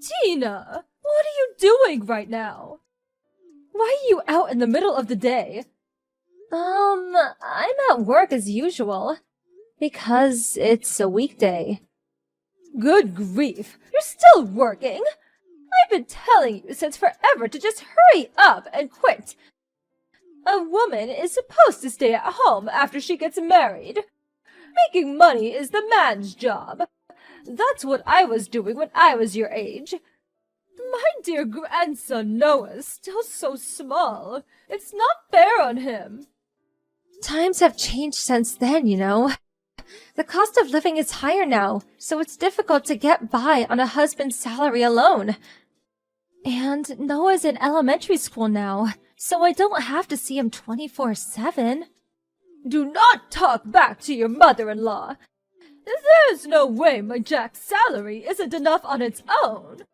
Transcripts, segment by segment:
Tina, what are you doing right now? Why are you out in the middle of the day? I'm at work as usual. Because it's a weekday. Good grief, you're still working? I've been telling you since forever to just hurry up and quit. A woman is supposed to stay at home after she gets married. Making money is the man's job. That's what I was doing when I was your age. My dear grandson Noah's still so small. It's not fair on him. Times have changed since then, you know. The cost of living is higher now, so it's difficult to get by on a husband's salary alone. And Noah's in elementary school now, so I don't have to see him 24/7. Do not talk back to your mother-in-law. There's no way my Jack's salary isn't enough on its own.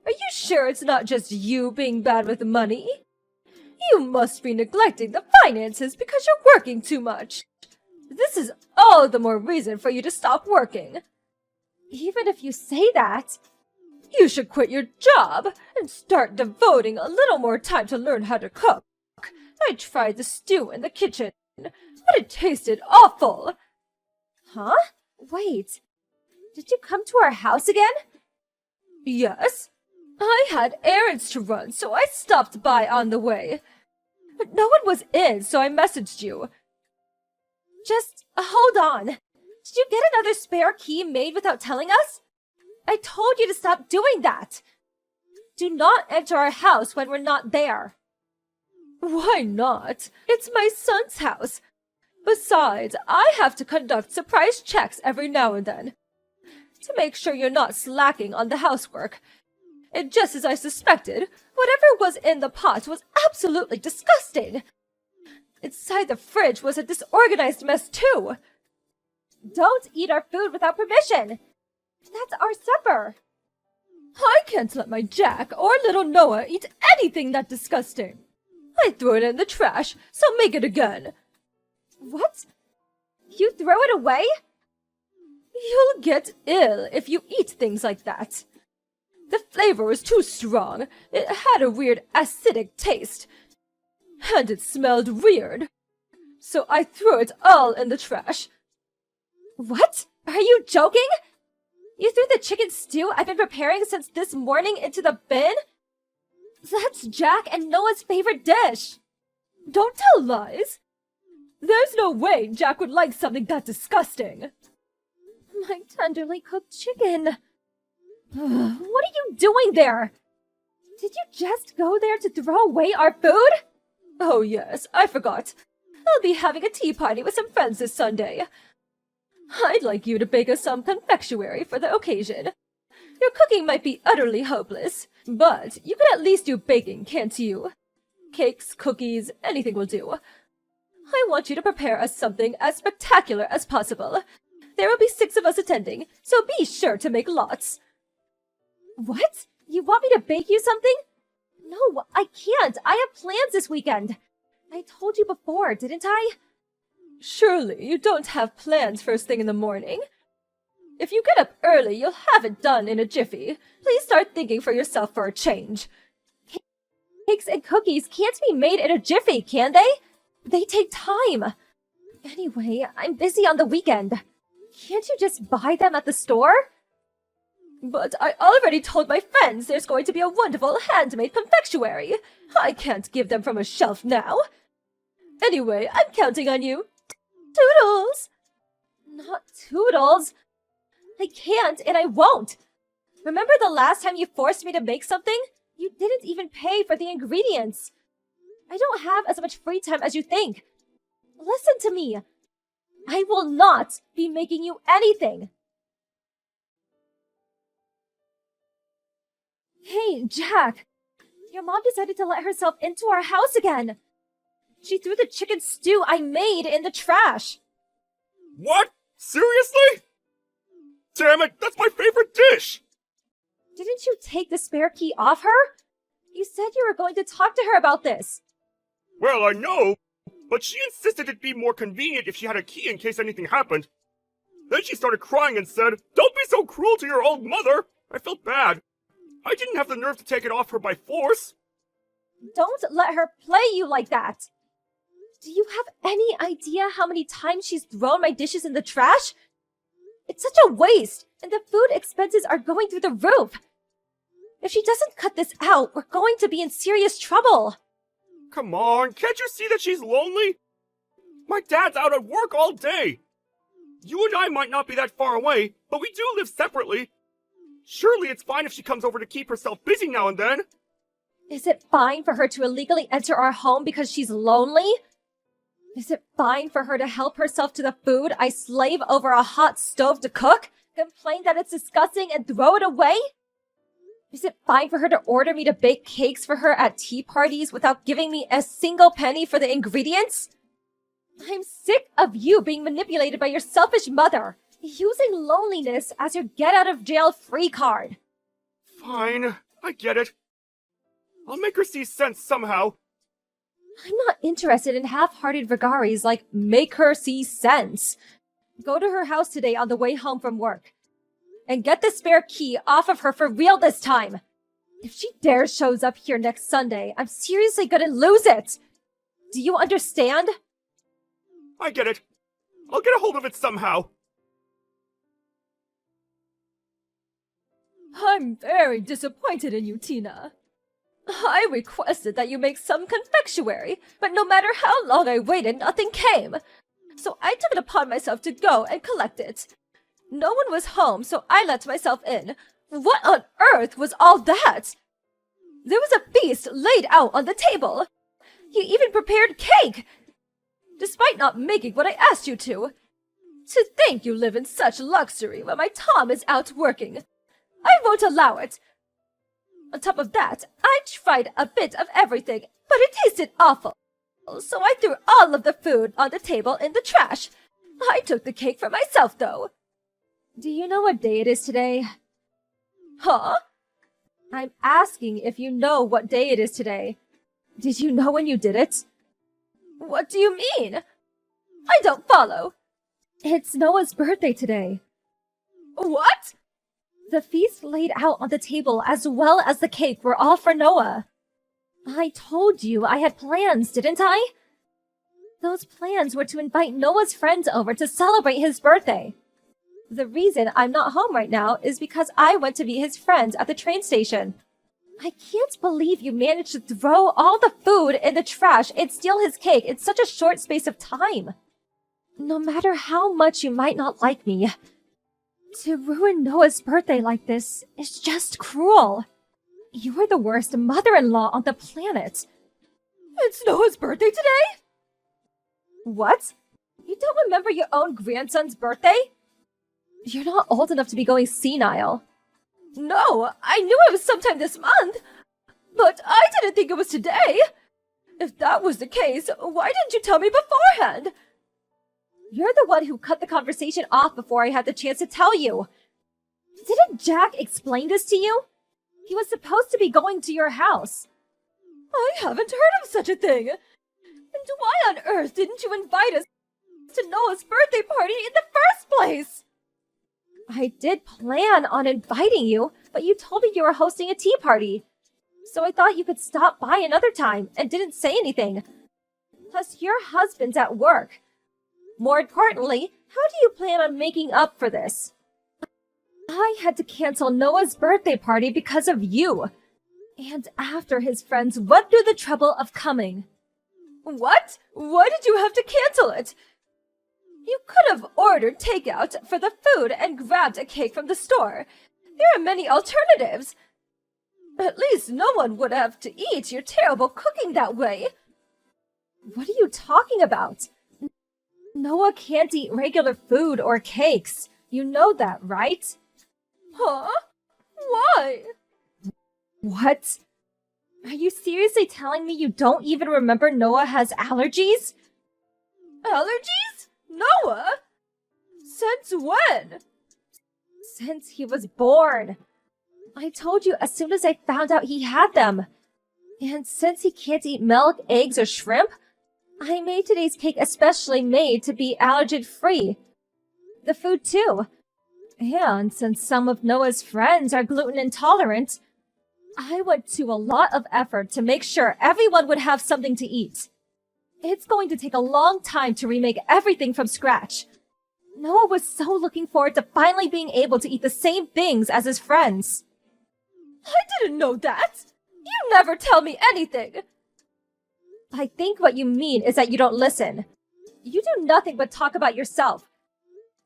Are you sure it's not just you being bad with money? You must be neglecting the finances because you're working too much. This is all the more reason for you to stop working. Even if you say that, you should quit your job and start devoting a little more time to learn how to cook. I tried the stew in the kitchen, but it tasted awful. Huh? Wait, did you come to our house again? Yes. I had errands to run, so I stopped by on the way. But no one was in, so I messaged you. Just hold on. Did you get another spare key made without telling us? I told you to stop doing that. Do not enter our house when we're not there. Why not? It's my son's house. Besides, I have to conduct surprise checks every now and then to make sure you're not slacking on the housework. And just as I suspected, whatever was in the pot was absolutely disgusting. Inside the fridge was a disorganized mess, too. Don't eat our food without permission. That's our supper. I can't let my Jack or little Noah eat anything that disgusting. I threw it in the trash, so make it again. What? You throw it away? You'll get ill if you eat things like that. The flavor was too strong. It had a weird acidic taste. And it smelled weird. So I threw it all in the trash. What? Are you joking? You threw the chicken stew I've been preparing since this morning into the bin? That's Jack and Noah's favorite dish. Don't tell lies. There's no way Jack would like something that disgusting. My tenderly cooked chicken. What are you doing there? Did you just go there to throw away our food? Oh yes, I forgot. I'll be having a tea party with some friends this Sunday. I'd like you to bake us some confectionery for the occasion. Your cooking might be utterly hopeless, but you can at least do baking, can't you? Cakes, cookies, anything will do. I want you to prepare us something as spectacular as possible. There will be 6 of us attending, so be sure to make lots. What? You want me to bake you something? No, I can't. I have plans this weekend. I told you before, didn't I? Surely you don't have plans first thing in the morning. If you get up early, you'll have it done in a jiffy. Please start thinking for yourself for a change. Cakes and cookies can't be made in a jiffy, can they? They take time. Anyway, I'm busy on the weekend. Can't you just buy them at the store? But I already told my friends there's going to be a wonderful handmade confectionery. I can't give them from a shelf now. Anyway, I'm counting on you. Toodles! Not Toodles. I can't and I won't. Remember the last time you forced me to make something? You didn't even pay for the ingredients. I don't have as much free time as you think. Listen to me. I will not be making you anything. Hey, Jack. Your mom decided to let herself into our house again. She threw the chicken stew I made in the trash. What? Seriously? Damn it, that's my favorite dish! Didn't you take the spare key off her? You said you were going to talk to her about this. Well, I know, but she insisted it'd be more convenient if she had a key in case anything happened. Then she started crying and said, "Don't be so cruel to your old mother!" I felt bad. I didn't have the nerve to take it off her by force. Don't let her play you like that! Do you have any idea how many times she's thrown my dishes in the trash? It's such a waste, and the food expenses are going through the roof. If she doesn't cut this out, we're going to be in serious trouble. Come on, can't you see that she's lonely? My dad's out at work all day. You and I might not be that far away, but we do live separately. Surely it's fine if she comes over to keep herself busy now and then. Is it fine for her to illegally enter our home because she's lonely? Is it fine for her to help herself to the food I slave over a hot stove to cook, complain that it's disgusting, and throw it away? Is it fine for her to order me to bake cakes for her at tea parties without giving me a single penny for the ingredients? I'm sick of you being manipulated by your selfish mother, using loneliness as your get-out-of-jail-free card. Fine, I get it. I'll make her see sense somehow. I'm not interested in half-hearted vagaries like make her see sense. Go to her house today on the way home from work. And get the spare key off of her for real this time. If she dares shows up here next Sunday, I'm seriously gonna lose it. Do you understand? I get it. I'll get a hold of it somehow. I'm very disappointed in you, Tina. I requested that you make some confectionery, but no matter how long I waited, nothing came. So I took it upon myself to go and collect it. No one was home, so I let myself in. What on earth was all that? There was a feast laid out on the table. You even prepared cake, despite not making what I asked you to. To think you live in such luxury when my Tom is out working. I won't allow it. On top of that, I tried a bit of everything, but it tasted awful. So I threw all of the food on the table in the trash. I took the cake for myself, though. Do you know what day it is today? Huh? I'm asking if you know what day it is today. Did you know when you did it? What do you mean? I don't follow. It's Noah's birthday today. What? The feast laid out on the table as well as the cake were all for Noah. I told you I had plans, didn't I? Those plans were to invite Noah's friends over to celebrate his birthday. The reason I'm not home right now is because I went to meet his friends at the train station. I can't believe you managed to throw all the food in the trash and steal his cake in such a short space of time. No matter how much you might not like me, to ruin Noah's birthday like this is just cruel. You are the worst mother-in-law on the planet. It's Noah's birthday today? What? You don't remember your own grandson's birthday? You're not old enough to be going senile. No, I knew it was sometime this month, but I didn't think it was today. If that was the case, why didn't you tell me beforehand? You're the one who cut the conversation off before I had the chance to tell you. Didn't Jack explain this to you? He was supposed to be going to your house. I haven't heard of such a thing. And why on earth didn't you invite us to Noah's birthday party in the first place? I did plan on inviting you, but you told me you were hosting a tea party. So I thought you could stop by another time and didn't say anything. Plus, your husband's at work. More importantly, how do you plan on making up for this? I had to cancel Noah's birthday party because of you. And after his friends went through the trouble of coming. What? Why did you have to cancel it? You could have ordered takeout for the food and grabbed a cake from the store. There are many alternatives. At least no one would have to eat your terrible cooking that way. What are you talking about? Noah can't eat regular food or cakes. You know that, right? Huh? Why? What? Are you seriously telling me you don't even remember Noah has allergies? Allergies? Noah? Since when? Since he was born. I told you as soon as I found out he had them. And since he can't eat milk, eggs, or shrimp, I made today's cake especially made to be allergen-free. The food, too. And since some of Noah's friends are gluten intolerant, I went to a lot of effort to make sure everyone would have something to eat. It's going to take a long time to remake everything from scratch. Noah was so looking forward to finally being able to eat the same things as his friends. I didn't know that! You never tell me anything! I think what you mean is that you don't listen. You do nothing but talk about yourself.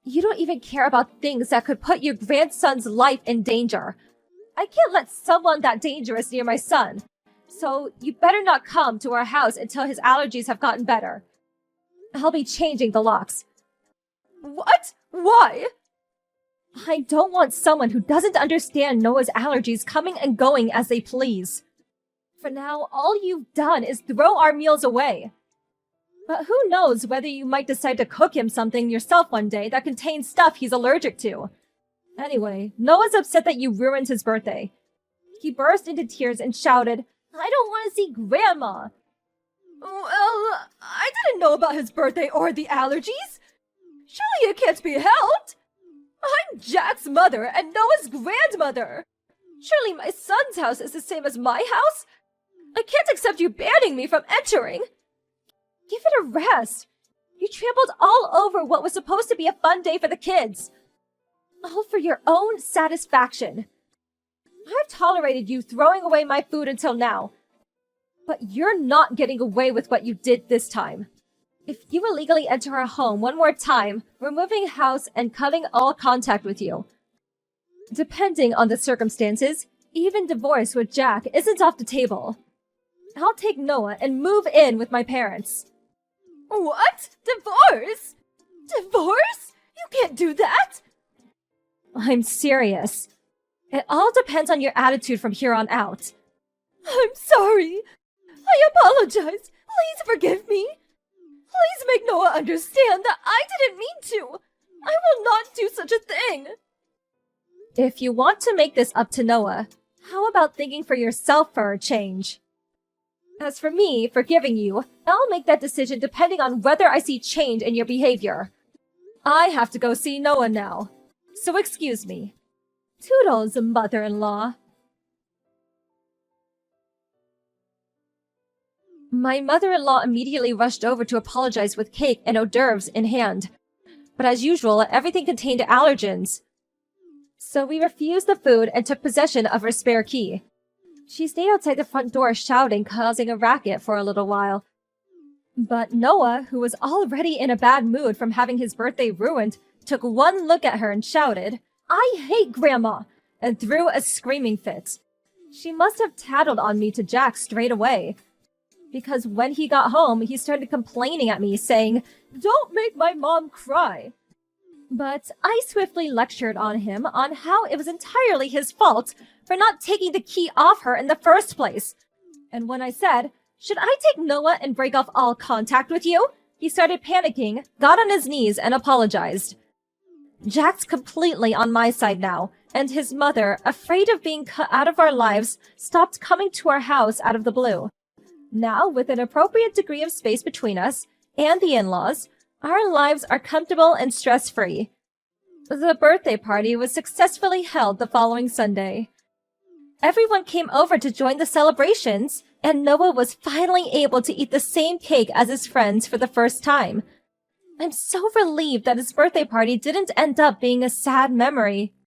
You don't even care about things that could put your grandson's life in danger. I can't let someone that dangerous near my son. So you better not come to our house until his allergies have gotten better. I'll be changing the locks. What? Why? I don't want someone who doesn't understand Noah's allergies coming and going as they please. For now, all you've done is throw our meals away. But who knows whether you might decide to cook him something yourself one day that contains stuff he's allergic to. Anyway, Noah's upset that you ruined his birthday. He burst into tears and shouted, "I don't want to see Grandma!" Well, I didn't know about his birthday or the allergies. Surely it can't be helped. I'm Jack's mother and Noah's grandmother. Surely my son's house is the same as my house? I can't accept you banning me from entering. Give it a rest. You trampled all over what was supposed to be a fun day for the kids. All for your own satisfaction. I've tolerated you throwing away my food until now. But you're not getting away with what you did this time. If you illegally enter our home one more time, we're moving house and cutting all contact with you. Depending on the circumstances, even divorce with Jack isn't off the table. I'll take Noah and move in with my parents. What? Divorce? Divorce? You can't do that! I'm serious. It all depends on your attitude from here on out. I'm sorry. I apologize. Please forgive me. Please make Noah understand that I didn't mean to. I will not do such a thing. If you want to make this up to Noah, how about thinking for yourself for a change? As for me, forgiving you, I'll make that decision depending on whether I see change in your behavior. I have to go see Noah now, so excuse me. Toodles, mother-in-law. My mother-in-law immediately rushed over to apologize with cake and hors d'oeuvres in hand. But as usual, everything contained allergens. So we refused the food and took possession of her spare key. She stayed outside the front door shouting, causing a racket for a little while. But Noah, who was already in a bad mood from having his birthday ruined, took one look at her and shouted, "I hate Grandma!" and threw a screaming fit. She must have tattled on me to Jack straight away. Because when he got home, he started complaining at me, saying, "Don't make my mom cry." But I swiftly lectured on him on how it was entirely his fault for not taking the key off her in the first place. And when I said, "Should I take Noah and break off all contact with you?" he started panicking, got on his knees, and apologized. Jack's completely on my side now, and his mother, afraid of being cut out of our lives, stopped coming to our house out of the blue. Now, with an appropriate degree of space between us and the in-laws, our lives are comfortable and stress-free. The birthday party was successfully held the following Sunday. Everyone came over to join the celebrations, and Noah was finally able to eat the same cake as his friends for the first time. I'm so relieved that his birthday party didn't end up being a sad memory.